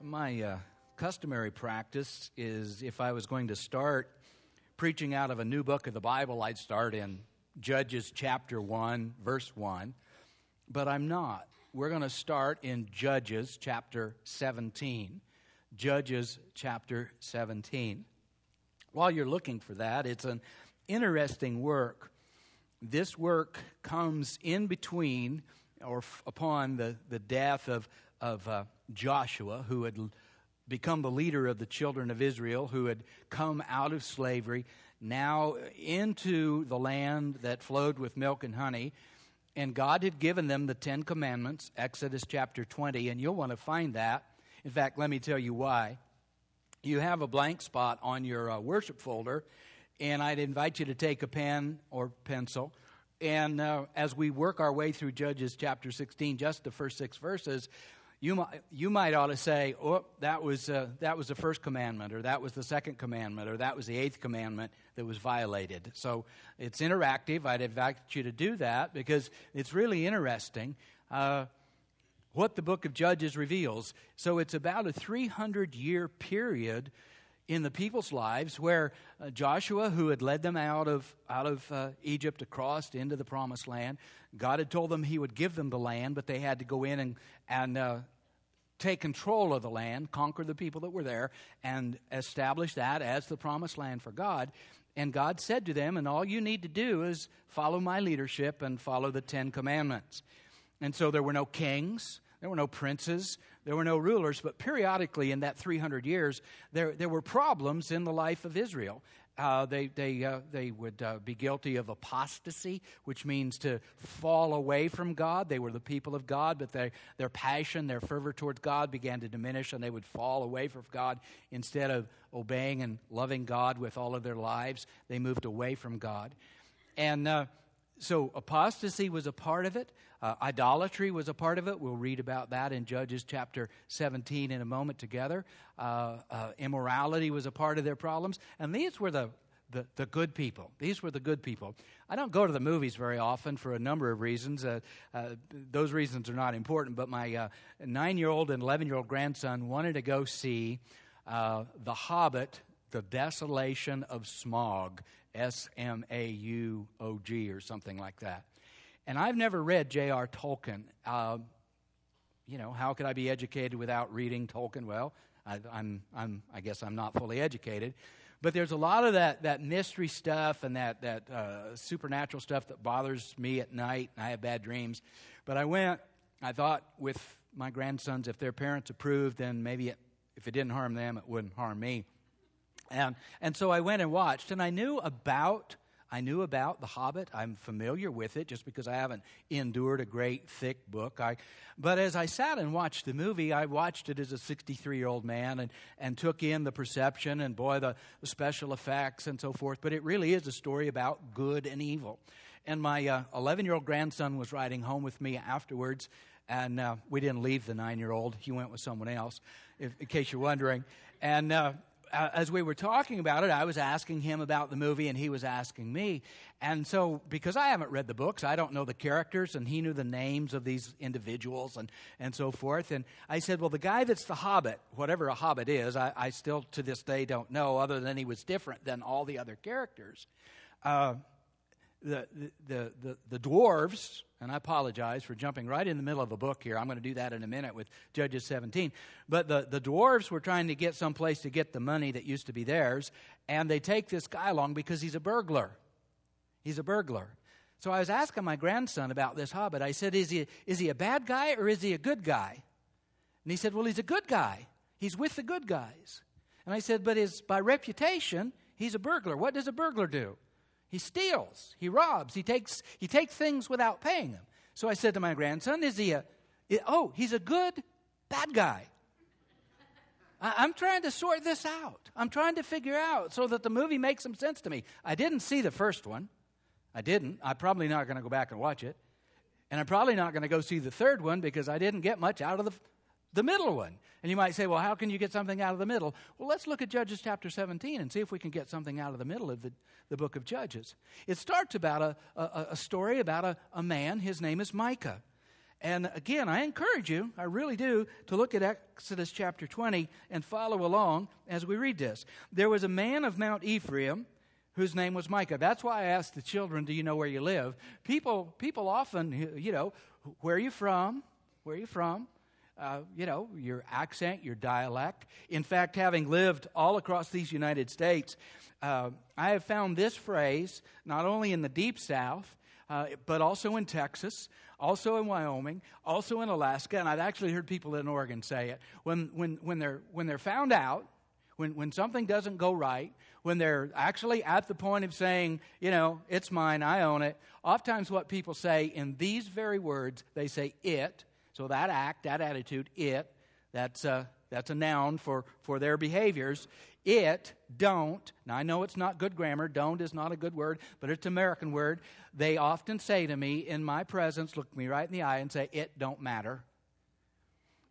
My customary practice is if I was going to start preaching out of a new book of the Bible, I'd start in Judges chapter 1, verse 1. But I'm not. We're going to start in Judges chapter 17. Judges chapter 17. While you're looking for that, it's an interesting work. This work comes in between or upon the death of Joshua, who had become the leader of the children of Israel, who had come out of slavery, now into the land that flowed with milk and honey. And God had given them the 10 Commandments, Exodus chapter 20, and you'll want to find that. In fact, let me tell you why. You have a blank spot on your worship folder, and I'd invite you to take a pen or pencil. And as we work our way through Judges chapter 16, just the first 6 verses, you might ought to say, oh, that was the first commandment, or that was the second commandment, or that was the 8th commandment that was violated. So it's interactive. I'd invite you to do that because it's really interesting what the book of Judges reveals. So it's about a 300-year period in the people's lives where Joshua, who had led them out of Egypt across into the promised land, God had told them he would give them the land, but they had to go in and take control of the land, conquer the people that were there, and establish that as the promised land for God. And God said to them, and all you need to do is follow my leadership and follow the 10 Commandments. And so there were no kings, there were no princes, there were no rulers, but periodically in that 300 years, there were problems in the life of Israel. They would be guilty of apostasy, which means to fall away from God. They were the people of God, but their passion, their fervor towards God began to diminish, and they would fall away from God. Instead of obeying and loving God with all of their lives, they moved away from God. And so apostasy was a part of it. Idolatry was a part of it. We'll read about that in Judges chapter 17 in a moment together. Immorality was a part of their problems. And these were the good people. These were the good people. I don't go to the movies very often for a number of reasons. Those reasons are not important. But my 9-year-old and 11-year-old grandson wanted to go see The Hobbit, The Desolation of Smaug, Smaug or something like that. And I've never read J.R. Tolkien. How could I be educated without reading Tolkien? Well, I guess I'm not fully educated. But there's a lot of that mystery stuff and that supernatural stuff that bothers me at night. I have bad dreams. But I thought with my grandsons, if their parents approved, then maybe if it didn't harm them, it wouldn't harm me. And so I went and watched, and I knew about The Hobbit. I'm familiar with it just because I haven't endured a great, thick book. But as I sat and watched the movie, I watched it as a 63-year-old man and took in the perception and, boy, the special effects and so forth. But it really is a story about good and evil. And my 11-year-old grandson was riding home with me afterwards, and we didn't leave the 9-year-old. He went with someone else, in case you're wondering. And as we were talking about it, I was asking him about the movie, and he was asking me. And so, because I haven't read the books, I don't know the characters, and he knew the names of these individuals and so forth. And I said, well, the guy that's the Hobbit, whatever a Hobbit is, I still to this day don't know, other than he was different than all the other characters. The dwarves, and I apologize for jumping right in the middle of a book here. I'm going to do that in a minute with Judges 17. But the dwarves were trying to get someplace to get the money that used to be theirs, and they take this guy along because he's a burglar. He's a burglar. So I was asking my grandson about this Hobbit. I said, is he a bad guy or is he a good guy? And he said, well, he's a good guy. He's with the good guys. And I said, but by reputation, he's a burglar. What does a burglar do? He steals, he robs, he takes things without paying them. So I said to my grandson, he's a good, bad guy. I'm trying to sort this out. I'm trying to figure out so that the movie makes some sense to me. I didn't see the first one. I didn't. I'm probably not going to go back and watch it. And I'm probably not going to go see the third one because I didn't get much out of the middle one. And you might say, well, how can you get something out of the middle? Well, let's look at Judges chapter 17 and see if we can get something out of the middle of the book of Judges. It starts about a story about a man. His name is Micah. And again, I encourage you, I really do, to look at Exodus chapter 20 and follow along as we read this. There was a man of Mount Ephraim whose name was Micah. That's why I asked the children, do you know where you live? People often, where are you from? Where are you from? Your accent, your dialect. In fact, having lived all across these United States, I have found this phrase not only in the Deep South, but also in Texas, also in Wyoming, also in Alaska, and I've actually heard people in Oregon say it. When they're found out, when something doesn't go right, when they're actually at the point of saying, it's mine, I own it, oftentimes what people say in these very words, they say it. So that act, that attitude, it, that's a noun for their behaviors. It, don't. Now, I know it's not good grammar. Don't is not a good word, but it's an American word. They often say to me in my presence, look me right in the eye and say, it don't matter.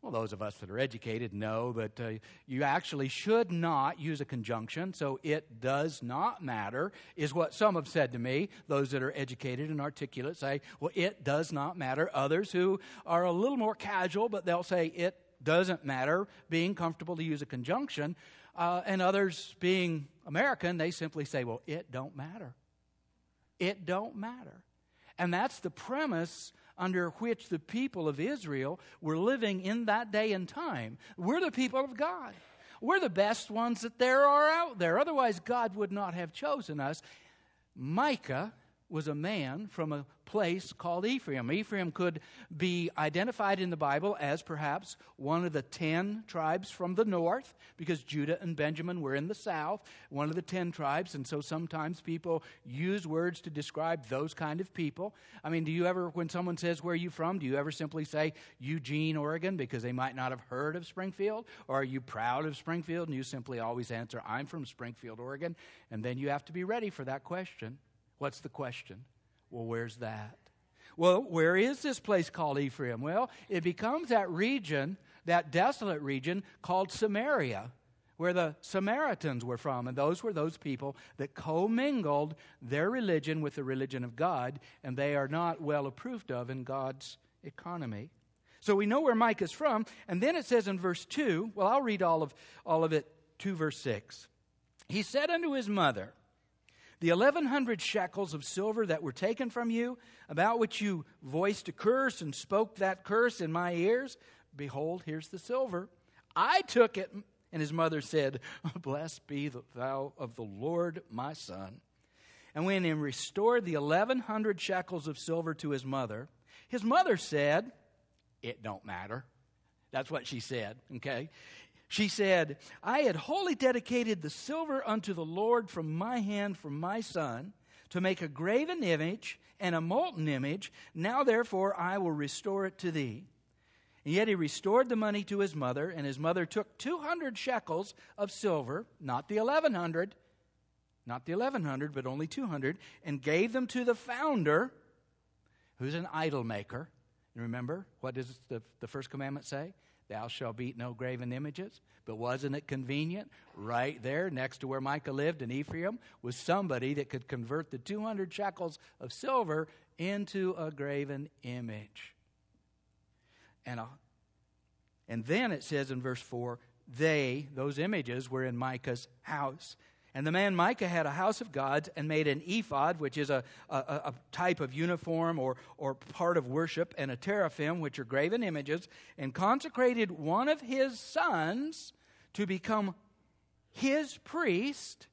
Well, those of us that are educated know that you actually should not use a conjunction, so it does not matter is what some have said to me. Those that are educated and articulate say, well, it does not matter. Others who are a little more casual, but they'll say it doesn't matter, being comfortable to use a conjunction. And others, being American, they simply say, well, it don't matter. It don't matter. And that's the premise under which the people of Israel were living in that day and time. We're the people of God. We're the best ones that there are out there. Otherwise, God would not have chosen us. Micah was a man from a place called Ephraim. Ephraim could be identified in the Bible as perhaps one of the 10 tribes from the north, because Judah and Benjamin were in the south, one of the 10 tribes, and so sometimes people use words to describe those kind of people. I mean, do you ever, when someone says, where are you from, do you ever simply say Eugene, Oregon, because they might not have heard of Springfield? Or are you proud of Springfield? And you simply always answer, I'm from Springfield, Oregon. And then you have to be ready for that question. What's the question? Well, where's that? Well, where is this place called Ephraim? Well, it becomes that region, that desolate region called Samaria, where the Samaritans were from. And those were those people that commingled their religion with the religion of God, and they are not well approved of in God's economy. So we know where Micah's from. And then it says in verse 2, well, I'll read all of it to verse 6. He said unto his mother, the 1,100 shekels of silver that were taken from you, about which you voiced a curse and spoke that curse in my ears, behold, here's the silver. I took it. And his mother said, blessed be thou of the Lord, my son. And when he restored the 1,100 shekels of silver to his mother said, it don't matter. That's what she said, okay? She said, I had wholly dedicated the silver unto the Lord from my hand for my son, to make a graven image and a molten image. Now therefore I will restore it to thee. And yet he restored the money to his mother, and his mother took 200 shekels of silver, not the 1,100, but only 200, and gave them to the founder, who's an idol maker. And remember, what does the first commandment say? Thou shalt beat no graven images. But wasn't it convenient? Right there, next to where Micah lived in Ephraim, was somebody that could convert the 200 shekels of silver into a graven image. And then it says in verse 4, those images were in Micah's house. And the man Micah had a house of gods and made an ephod, which is a type of uniform or part of worship, and a teraphim, which are graven images, and consecrated one of his sons to become his priest.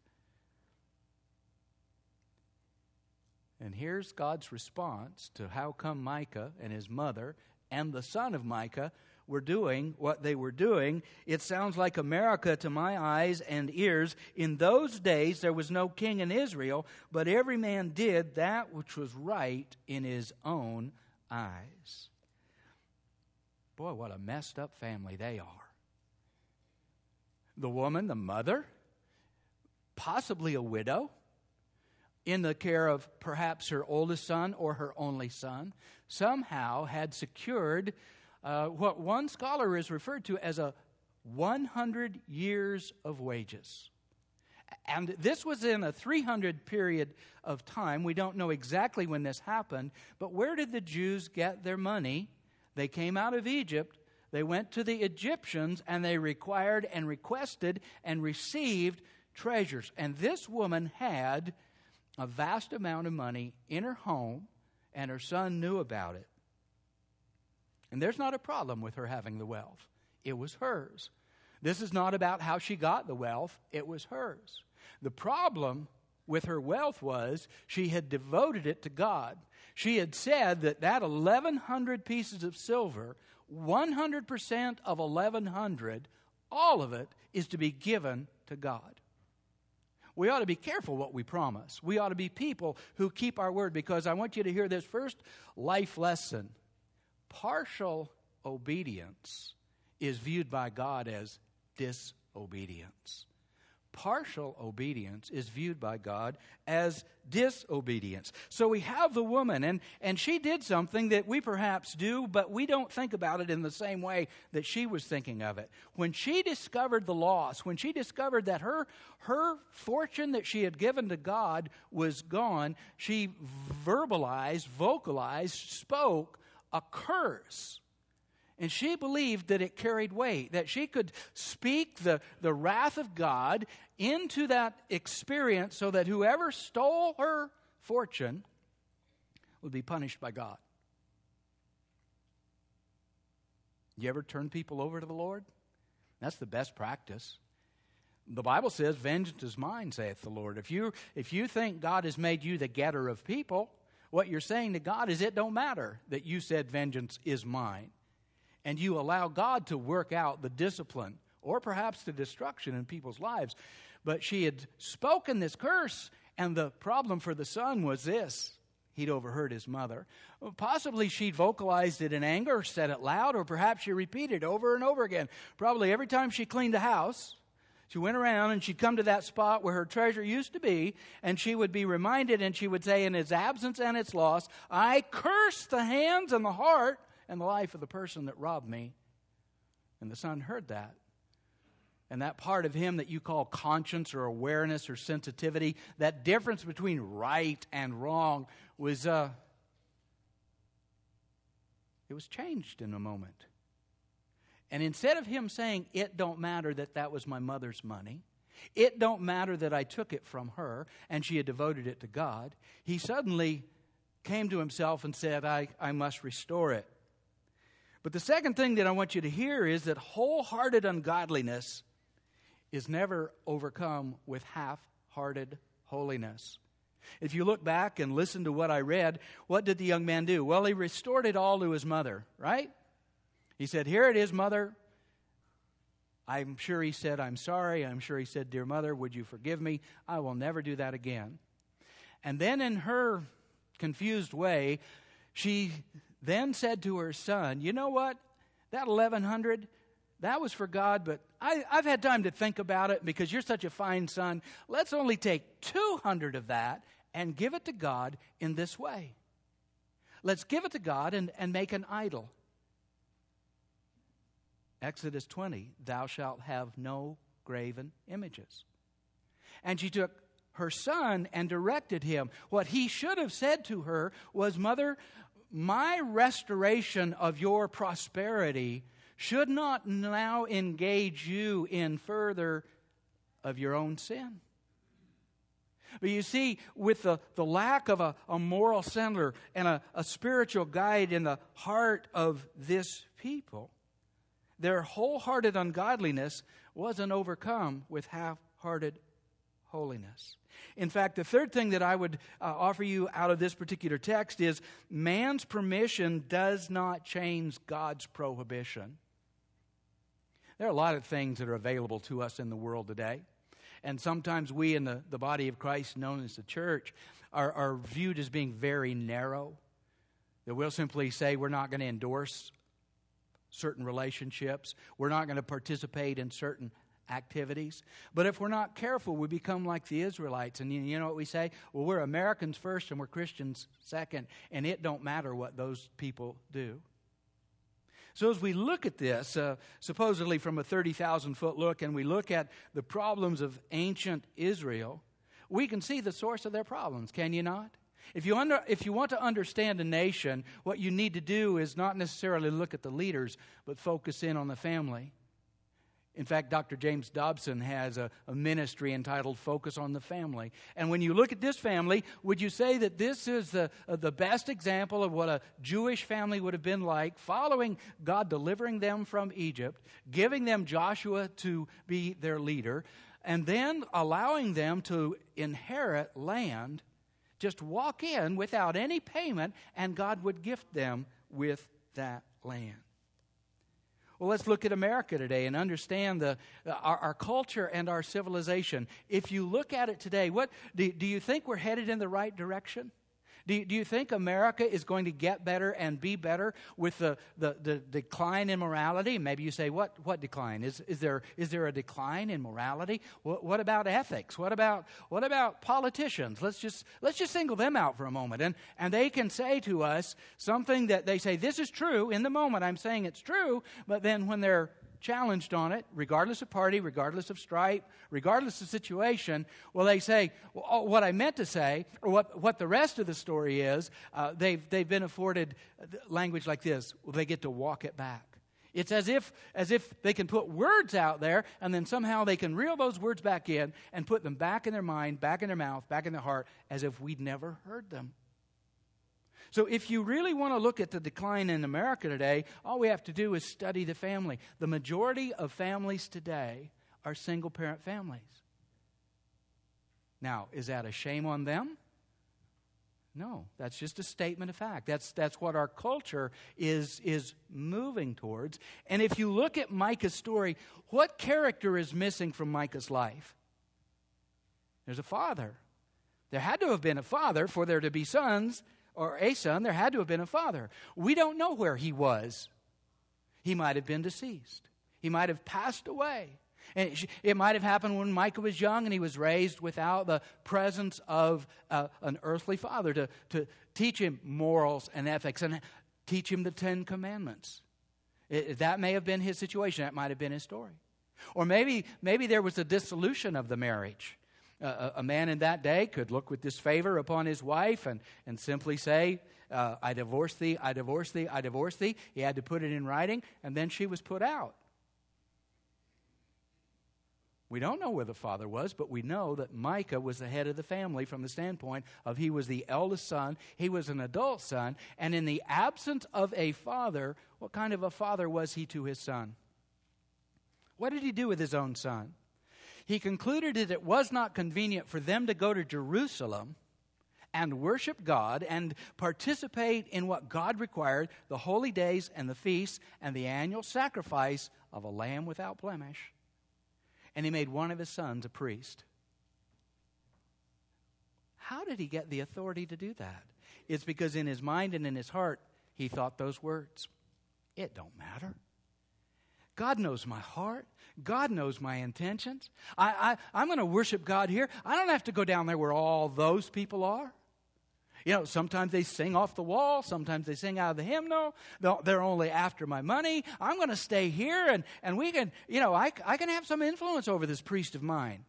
And here's God's response to how come Micah and his mother and the son of Micah were doing what they were doing. It sounds like America to my eyes and ears. In those days, there was no king in Israel, but every man did that which was right in his own eyes. Boy, what a messed up family they are. The woman, the mother, possibly a widow, in the care of perhaps her oldest son or her only son, somehow had secured what one scholar has referred to as 100 years of wages. And this was in a 300 period of time. We don't know exactly when this happened, but where did the Jews get their money They came out of Egypt, they went to the Egyptians, and they required and requested and received treasures. And this woman had a vast amount of money in her home, and her son knew about it. And there's not a problem with her having the wealth. It was hers. This is not about how she got the wealth. It was hers. The problem with her wealth was she had devoted it to God. She had said that 1,100 pieces of silver, 100% of 1,100, all of it is to be given to God. We ought to be careful what we promise. We ought to be people who keep our word, because I want you to hear this first life lesson. Partial obedience is viewed by God as disobedience. Partial obedience is viewed by God as disobedience. So we have the woman, and she did something that we perhaps do, but we don't think about it in the same way that she was thinking of it. When she discovered the loss, when she discovered that her fortune that she had given to God was gone, she vocalized, spoke a curse. And she believed that it carried weight, that she could speak the wrath of God into that experience so that whoever stole her fortune would be punished by God. You ever turn people over to the Lord? That's the best practice. The Bible says, vengeance is mine, saith the Lord. If you think God has made you the getter of people, what you're saying to God is it don't matter that you said vengeance is mine. And you allow God to work out the discipline or perhaps the destruction in people's lives. But she had spoken this curse, and the problem for the son was this. He'd overheard his mother. Possibly she'd vocalized it in anger, said it loud, or perhaps she repeated it over and over again. Probably every time she cleaned the house, she went around and she'd come to that spot where her treasure used to be, and she would be reminded, and she would say, in its absence and its loss, I curse the hands and the heart and the life of the person that robbed me. And the son heard that. And that part of him that you call conscience or awareness or sensitivity, that difference between right and wrong was it was changed in a moment. And instead of him saying, it don't matter that was my mother's money, it don't matter that I took it from her and she had devoted it to God, he suddenly came to himself and said, I must restore it. But the second thing that I want you to hear is that wholehearted ungodliness is never overcome with half-hearted holiness. If you look back and listen to what I read, what did the young man do? Well, he restored it all to his mother, right? He said, here it is, mother. I'm sure he said, I'm sorry. I'm sure he said, dear mother, would you forgive me? I will never do that again. And then in her confused way, she then said to her son, you know what? That 1,100, that was for God, but I've had time to think about it because you're such a fine son. Let's only take 200 of that and give it to God in this way. Let's give it to God and make an idol. Exodus 20, thou shalt have no graven images. And she took her son and directed him. What he should have said to her was, Mother, my restoration of your prosperity should not now engage you in further of your own sin. But you see, with the lack of a moral center and a spiritual guide in the heart of this people, their wholehearted ungodliness wasn't overcome with half-hearted holiness. In fact, the third thing that I would offer you out of this particular text is man's permission does not change God's prohibition. There are a lot of things that are available to us in the world today. And sometimes we in the body of Christ, known as the church, are viewed as being very narrow. That we'll simply say we're not going to endorse certain relationships. We're not going to participate in certain activities. But if we're not careful, we become like the Israelites. And you know what we say? Well, we're Americans first and we're Christians second. And it don't matter what those people do. So as we look at this, supposedly from a 30,000-foot look, and we look at the problems of ancient Israel, we can see the source of their problems, can you not? If you want to understand a nation, what you need to do is not necessarily look at the leaders, but focus in on the family. In fact, Dr. James Dobson has a ministry entitled Focus on the Family. And when you look at this family, would you say that this is the best example of what a Jewish family would have been like, following God delivering them from Egypt, giving them Joshua to be their leader, and then allowing them to inherit land, just walk in without any payment, and God would gift them with that land? Well, let's look at America today and understand our culture and our civilization. If you look at it today, what do you think we're headed in the right direction? Do you think America is going to get better and be better with the decline in morality? Maybe you say, what decline? Is there a decline in morality? What about ethics? What about politicians? Let's just single them out for a moment. And they can say to us something that they say, this is true. In the moment, I'm saying it's true. But then when they're challenged on it, regardless of party, regardless of stripe, regardless of situation, well, they say, well, what I meant to say, or what the rest of the story is, they've been afforded language like this. Well, they get to walk it back. It's as if they can put words out there, and then somehow they can reel those words back in and put them back in their mind, back in their mouth, back in their heart, as if we'd never heard them. So if you really want to look at the decline in America today, all we have to do is study the family. The majority of families today are single-parent families. Now, is that a shame on them? No, that's just a statement of fact. That's what our culture is moving towards. And if you look at Micah's story, what character is missing from Micah's life? There's a father. There had to have been a father for there to be sons, or a son. There had to have been a father. We don't know where he was. He might have been deceased. He might have passed away. And it might have happened when Micah was young and he was raised without the presence of an earthly father to teach him morals and ethics and teach him the 10 Commandments. That may have been his situation. That might have been his story. Or maybe there was a dissolution of the marriage. A man in that day could look with disfavor upon his wife and simply say, I divorce thee, I divorce thee, I divorce thee. He had to put it in writing, and then she was put out. We don't know where the father was, but we know that Micah was the head of the family from the standpoint of he was the eldest son, he was an adult son, and in the absence of a father, what kind of a father was he to his son? What did he do with his own son? He concluded that it was not convenient for them to go to Jerusalem and worship God and participate in what God required, the holy days and the feasts and the annual sacrifice of a lamb without blemish. And he made one of his sons a priest. How did he get the authority to do that? It's because in his mind and in his heart, he thought those words. It don't matter. God knows my heart. God knows my intentions. I'm going to worship God here. I don't have to go down there where all those people are. You know, sometimes they sing off the wall. Sometimes they sing out of the hymnal. They're only after my money. I'm going to stay here and we can, you know, I can have some influence over this priest of mine.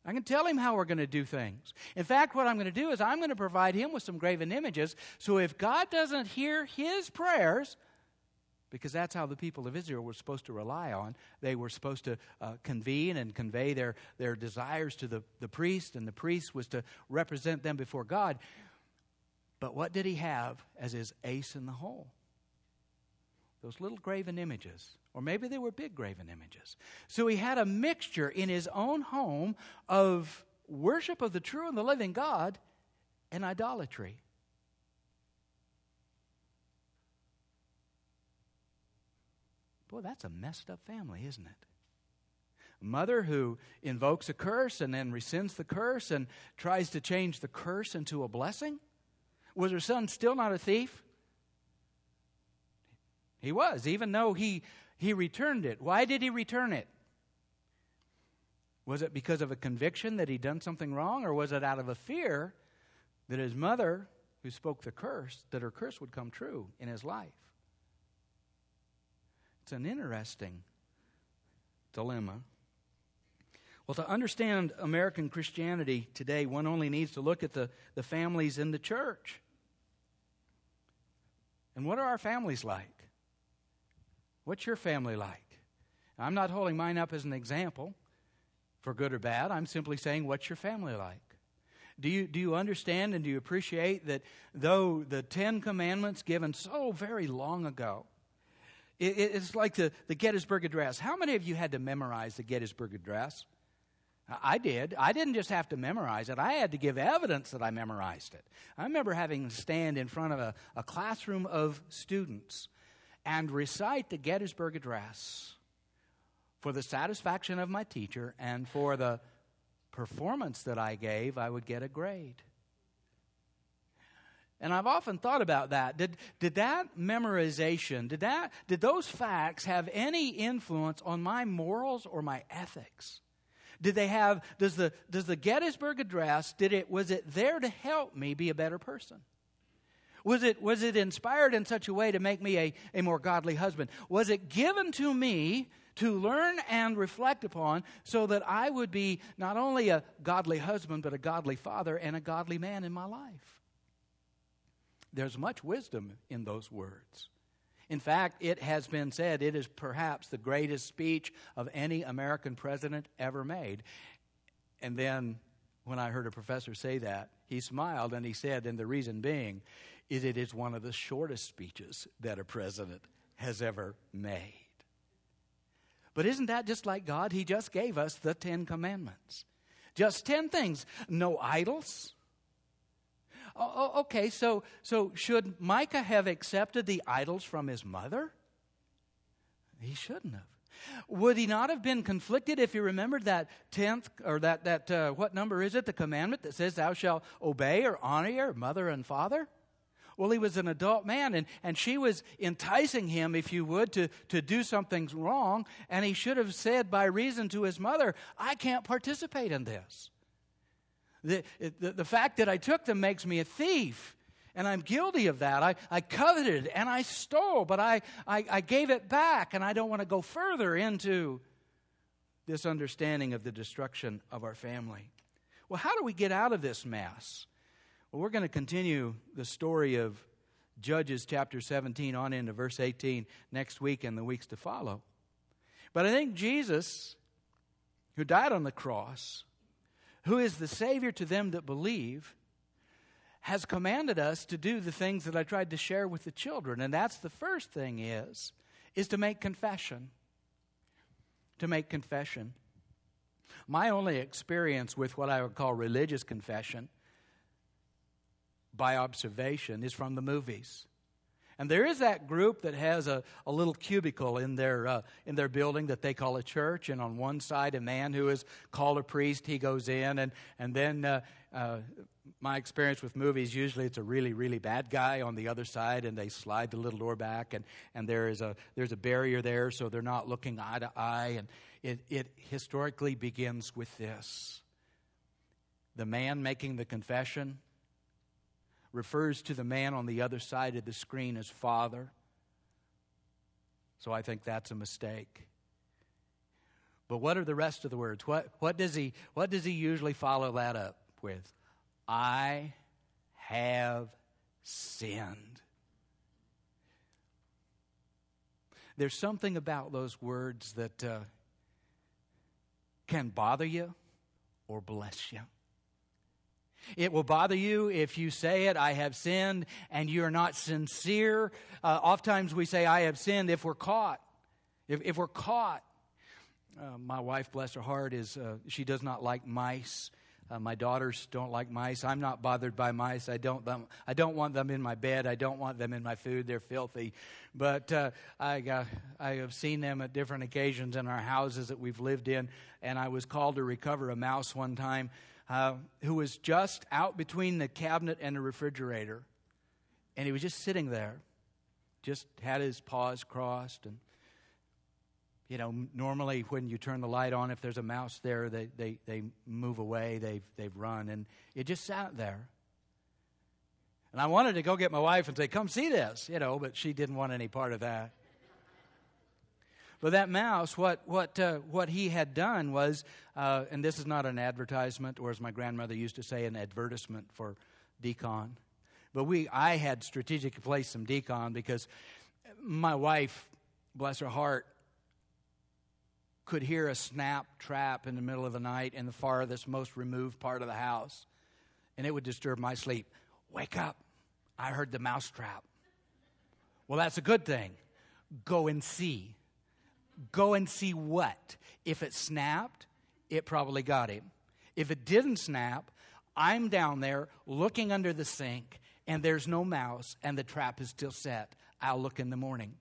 I can tell him how we're going to do things. In fact, what I'm going to do is I'm going to provide him with some graven images. So if God doesn't hear his prayers, because that's how the people of Israel were supposed to rely on. They were supposed to convene and convey their desires to the priest, and the priest was to represent them before God. But what did he have as his ace in the hole? Those little graven images. Or maybe they were big graven images. So he had a mixture in his own home of worship of the true and the living God and idolatry. Boy, that's a messed up family, isn't it? A mother who invokes a curse and then rescinds the curse and tries to change the curse into a blessing. Was her son still not a thief? He was, even though he returned it. Why did he return it? Was it because of a conviction that he'd done something wrong, or was it out of a fear that his mother, who spoke the curse, that her curse would come true in his life? It's an interesting dilemma. Well, to understand American Christianity today, one only needs to look at the families in the church. And what are our families like? What's your family like? I'm not holding mine up as an example, for good or bad. I'm simply saying, what's your family like? Do you understand and do you appreciate that though the 10 Commandments given so very long ago, it's like the Gettysburg Address. How many of you had to memorize the Gettysburg Address? I did. I didn't just have to memorize it. I had to give evidence that I memorized it. I remember having to stand in front of a classroom of students and recite the Gettysburg Address for the satisfaction of my teacher, and for the performance that I gave, I would get a grade. And I've often thought about that. Did that memorization, did those facts have any influence on my morals or my ethics? Did they have, does the Gettysburg Address, was it there to help me be a better person? Was it inspired in such a way to make me a more godly husband? Was it given to me to learn and reflect upon so that I would be not only a godly husband, but a godly father and a godly man in my life? There's much wisdom in those words. In fact, it has been said it is perhaps the greatest speech of any American president ever made. And then when I heard a professor say that, he smiled and he said, and the reason being, it is one of the shortest speeches that a president has ever made. But isn't that just like God? He just gave us the 10 Commandments. Just 10 things. No idols. Okay, so should Micah have accepted the idols from his mother? He shouldn't have. Would he not have been conflicted if he remembered that 10th, or that what number is it, the commandment that says thou shalt obey or honor your mother and father? Well, he was an adult man, and she was enticing him, if you would, to do something wrong, and he should have said by reason to his mother, I can't participate in this. The fact that I took them makes me a thief, and I'm guilty of that. I coveted and I stole, but I gave it back, and I don't want to go further into this understanding of the destruction of our family. Well, how do we get out of this mess? Well, we're going to continue the story of Judges chapter 17 on into verse 18 next week and the weeks to follow. But I think Jesus, who died on the cross, who is the Savior to them that believe, has commanded us to do the things that I tried to share with the children. And that's the first thing is to make confession. To make confession. My only experience with what I would call religious confession by observation is from the movies. And there is that group that has a little cubicle in their building that they call a church. And on one side, a man who is called a priest, he goes in. And then my experience with movies, usually it's a really, really bad guy on the other side. And they slide the little door back. And there's a barrier there, so they're not looking eye to eye. And it historically begins with this. The man making the confession refers to the man on the other side of the screen as father. So I think that's a mistake. But what are the rest of the words? What does he usually follow that up with? I have sinned. There's something about those words that can bother you or bless you. It will bother you if you say it, I have sinned, and you're not sincere. Oftentimes we say, I have sinned if we're caught. If we're caught. My wife, bless her heart, she does not like mice. My daughters don't like mice. I'm not bothered by mice. I don't want them in my bed. I don't want them in my food. They're filthy. But I have seen them at different occasions in our houses that we've lived in, and I was called to recover a mouse one time. Who was just out between the cabinet and the refrigerator. And he was just sitting there. Just had his paws crossed. And, normally when you turn the light on, if there's a mouse there, they move away. They've run. And it just sat there. And I wanted to go get my wife and say, come see this, but she didn't want any part of that. But that mouse, what he had done was, and this is not an advertisement, or as my grandmother used to say, an advertisement for decon. But I had strategically placed some decon because my wife, bless her heart, could hear a snap trap in the middle of the night in the farthest, most removed part of the house. And it would disturb my sleep. Wake up. I heard the mouse trap. Well, that's a good thing. Go and see. Go and see what? If it snapped, it probably got him. If it didn't snap, I'm down there looking under the sink, and there's no mouse, and the trap is still set. I'll look in the morning.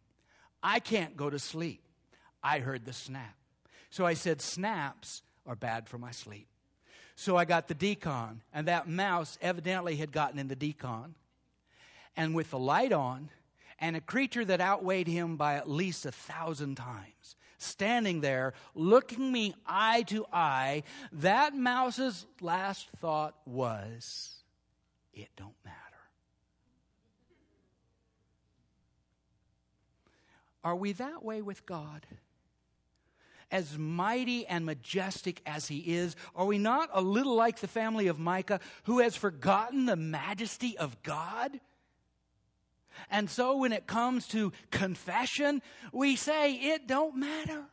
I can't go to sleep. I heard the snap. So I said, snaps are bad for my sleep. So I got the decon, and that mouse evidently had gotten in the decon. And with the light on, and a creature that outweighed him by at least 1,000 times, standing there, looking me eye to eye, that mouse's last thought was, it don't matter. Are we that way with God? As mighty and majestic as he is, are we not a little like the family of Micah, who has forgotten the majesty of God? And so when it comes to confession, we say, it don't matter.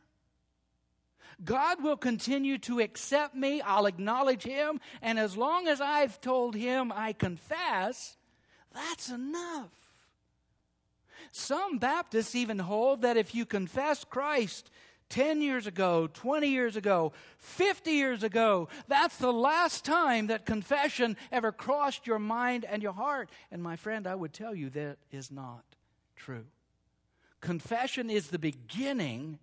God will continue to accept me. I'll acknowledge him. And as long as I've told him I confess, that's enough. Some Baptists even hold that if you confess Christ 10 years ago, 20 years ago, 50 years ago, that's the last time that confession ever crossed your mind and your heart. And my friend, I would tell you that is not true. Confession is the beginning,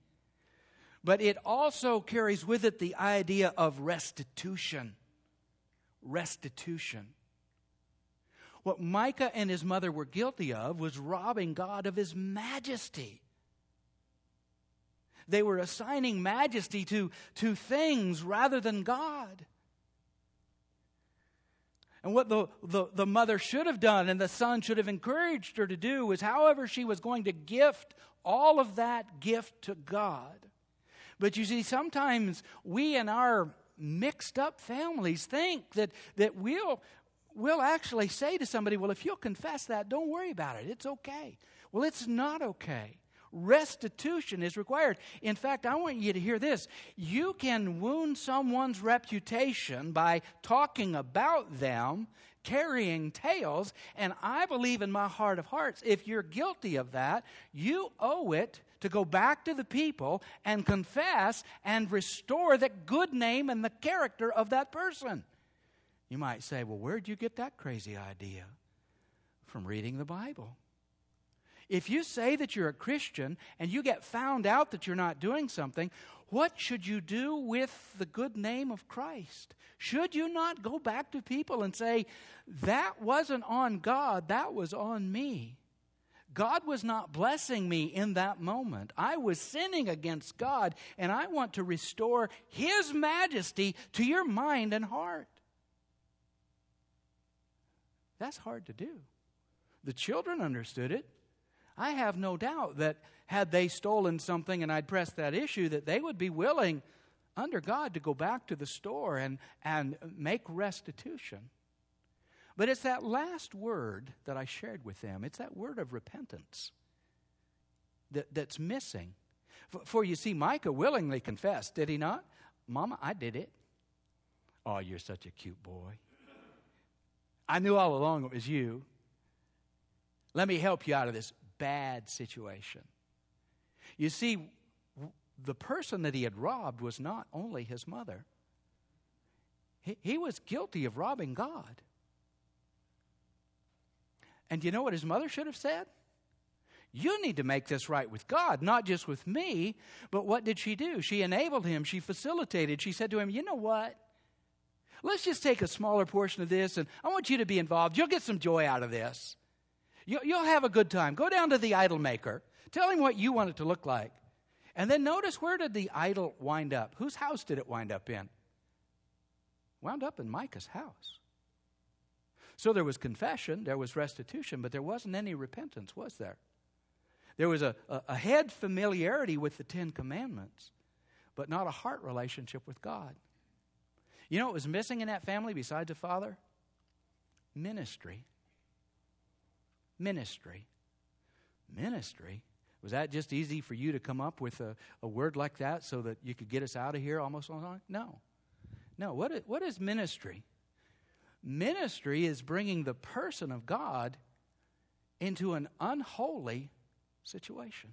but it also carries with it the idea of restitution. Restitution. What Micah and his mother were guilty of was robbing God of his majesty. They were assigning majesty to things rather than God. And what the mother should have done and the son should have encouraged her to do was, however she was going to gift all of that gift to God. But you see, sometimes we in our mixed up families think that we'll actually say to somebody, well, if you'll confess that, don't worry about it. It's okay. Well, it's not okay. Restitution is required. In fact, I want you to hear this. You can wound someone's reputation by talking about them, carrying tales, and I believe in my heart of hearts, if you're guilty of that, you owe it to go back to the people and confess and restore the good name and the character of that person. You might say, well, where'd you get that crazy idea? From reading the Bible. If you say that you're a Christian and you get found out that you're not doing something, what should you do with the good name of Christ? Should you not go back to people and say, that wasn't on God, that was on me? God was not blessing me in that moment. I was sinning against God, and I want to restore his majesty to your mind and heart. That's hard to do. The children understood it. I have no doubt that had they stolen something and I'd pressed that issue, that they would be willing, under God, to go back to the store and make restitution. But it's that last word that I shared with them. It's that word of repentance that's missing. For you see, Micah willingly confessed, did he not? Mama, I did it. Oh, you're such a cute boy. I knew all along it was you. Let me help you out of this bad situation. You see, the person that he had robbed was not only his mother. He was guilty of robbing God. And you know what his mother should have said? You need to make this right with God, not just with me. But what did she do? She enabled him. She facilitated. She said to him, you know what? Let's just take a smaller portion of this, and I want you to be involved. You'll get some joy out of this. You'll have a good time. Go down to the idol maker. Tell him what you want it to look like. And then notice, where did the idol wind up? Whose house did it wind up in? Wound up in Micah's house. So there was confession, there was restitution, but there wasn't any repentance, was there? There was a head familiarity with the Ten Commandments, but not a heart relationship with God. You know what was missing in that family besides a father? Ministry. Ministry. Ministry. Was that just easy for you to come up with a word like that so that you could get us out of here almost on time? No. No. What is ministry? Ministry is bringing the person of God into an unholy situation.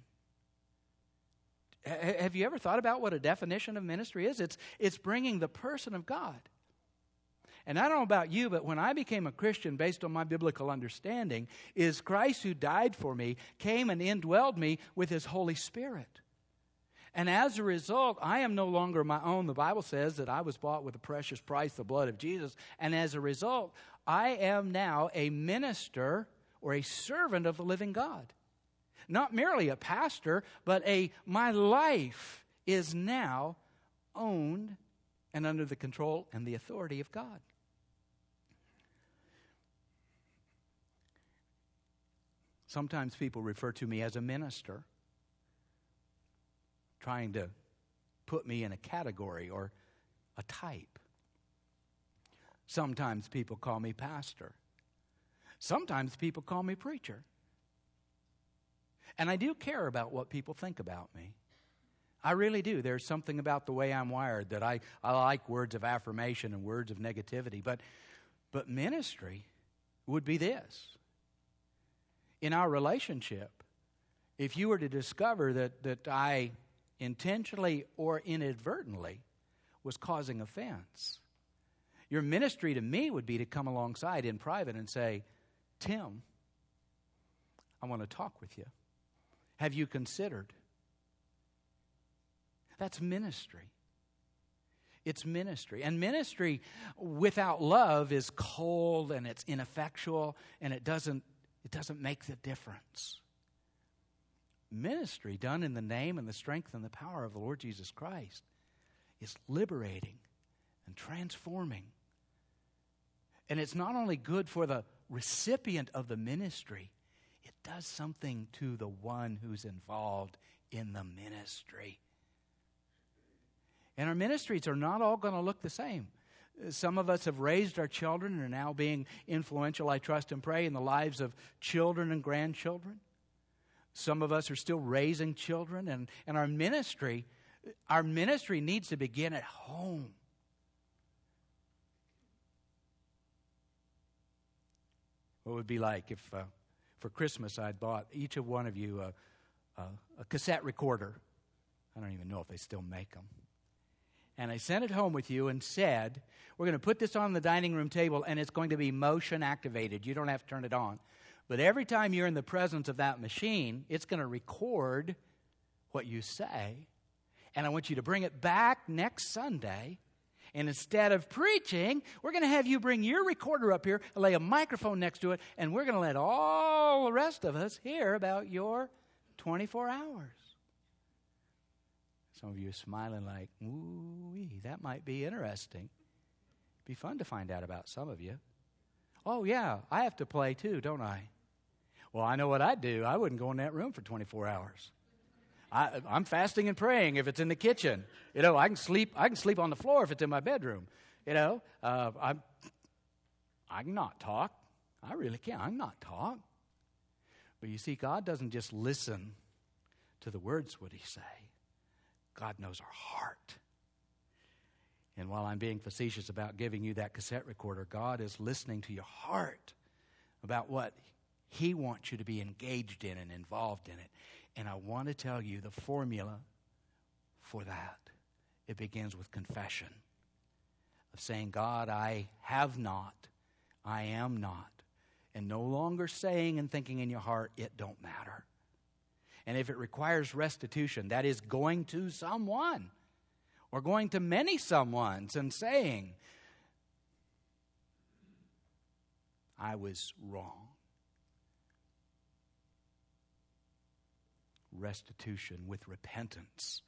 Have you ever thought about what a definition of ministry is? It's bringing the person of God. And I don't know about you, but when I became a Christian based on my biblical understanding, is Christ who died for me came and indwelled me with His Holy Spirit. And as a result, I am no longer my own. The Bible says that I was bought with a precious price, the blood of Jesus. And as a result, I am now a minister or a servant of the living God. Not merely a pastor, but my life is now owned and under the control and the authority of God. Sometimes people refer to me as a minister, trying to put me in a category or a type. Sometimes people call me pastor. Sometimes people call me preacher. And I do care about what people think about me. I really do. There's something about the way I'm wired that I like words of affirmation and words of negativity. But ministry would be this. In our relationship, if you were to discover that I intentionally or inadvertently was causing offense, your ministry to me would be to come alongside in private and say, Tim, I want to talk with you. Have you considered? That's ministry. It's ministry. And ministry without love is cold and it's ineffectual and it doesn't make the difference. Ministry done in the name and the strength and the power of the Lord Jesus Christ is liberating and transforming. And it's not only good for the recipient of the ministry, it does something to the one who's involved in the ministry. And our ministries are not all going to look the same. Some of us have raised our children and are now being influential, I trust and pray, in the lives of children and grandchildren. Some of us are still raising children, and our ministry needs to begin at home. What would it be like if for Christmas I'd bought each of one of you a cassette recorder? I don't even know if they still make them. And I sent it home with you and said, we're going to put this on the dining room table and it's going to be motion activated. You don't have to turn it on. But every time you're in the presence of that machine, it's going to record what you say. And I want you to bring it back next Sunday. And instead of preaching, we're going to have you bring your recorder up here and lay a microphone next to it. And we're going to let all the rest of us hear about your 24 hours. Some of you are smiling like, ooh, that might be interesting. Be fun to find out about some of you. Oh, yeah, I have to play too, don't I? Well, I know what I'd do. I wouldn't go in that room for 24 hours. I'm fasting and praying if it's in the kitchen. I can sleep on the floor if it's in my bedroom. I can not talk. I really can. I can not talk. But you see, God doesn't just listen to the words what He say. God knows our heart. And while I'm being facetious about giving you that cassette recorder, God is listening to your heart about what He wants you to be engaged in and involved in it. And I want to tell you the formula for that. It begins with confession of saying, God, I have not, I am not. And no longer saying and thinking in your heart, it don't matter. And if it requires restitution, that is going to someone or going to many someones and saying, I was wrong. Restitution with repentance.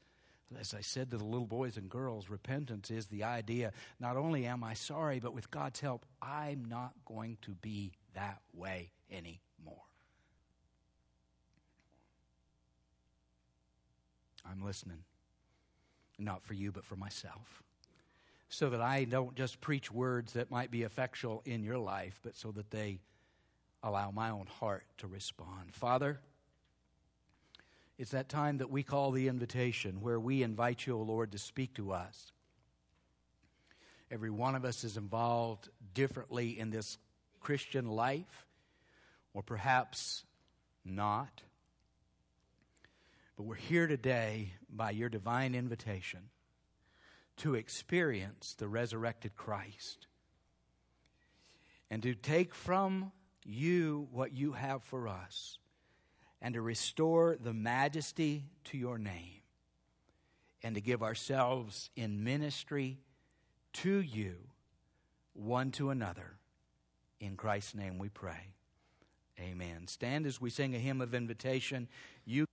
As I said to the little boys and girls, repentance is the idea, not only am I sorry, but with God's help, I'm not going to be that way anymore. I'm listening. Not for you, but for myself. So that I don't just preach words that might be effectual in your life, but so that they allow my own heart to respond. Father, it's that time that we call the invitation, where we invite you, O Lord, to speak to us. Every one of us is involved differently in this Christian life, or perhaps not. But we're here today by your divine invitation to experience the resurrected Christ and to take from you what you have for us and to restore the majesty to your name and to give ourselves in ministry to you, one to another. In Christ's name we pray. Amen. Stand as we sing a hymn of invitation. You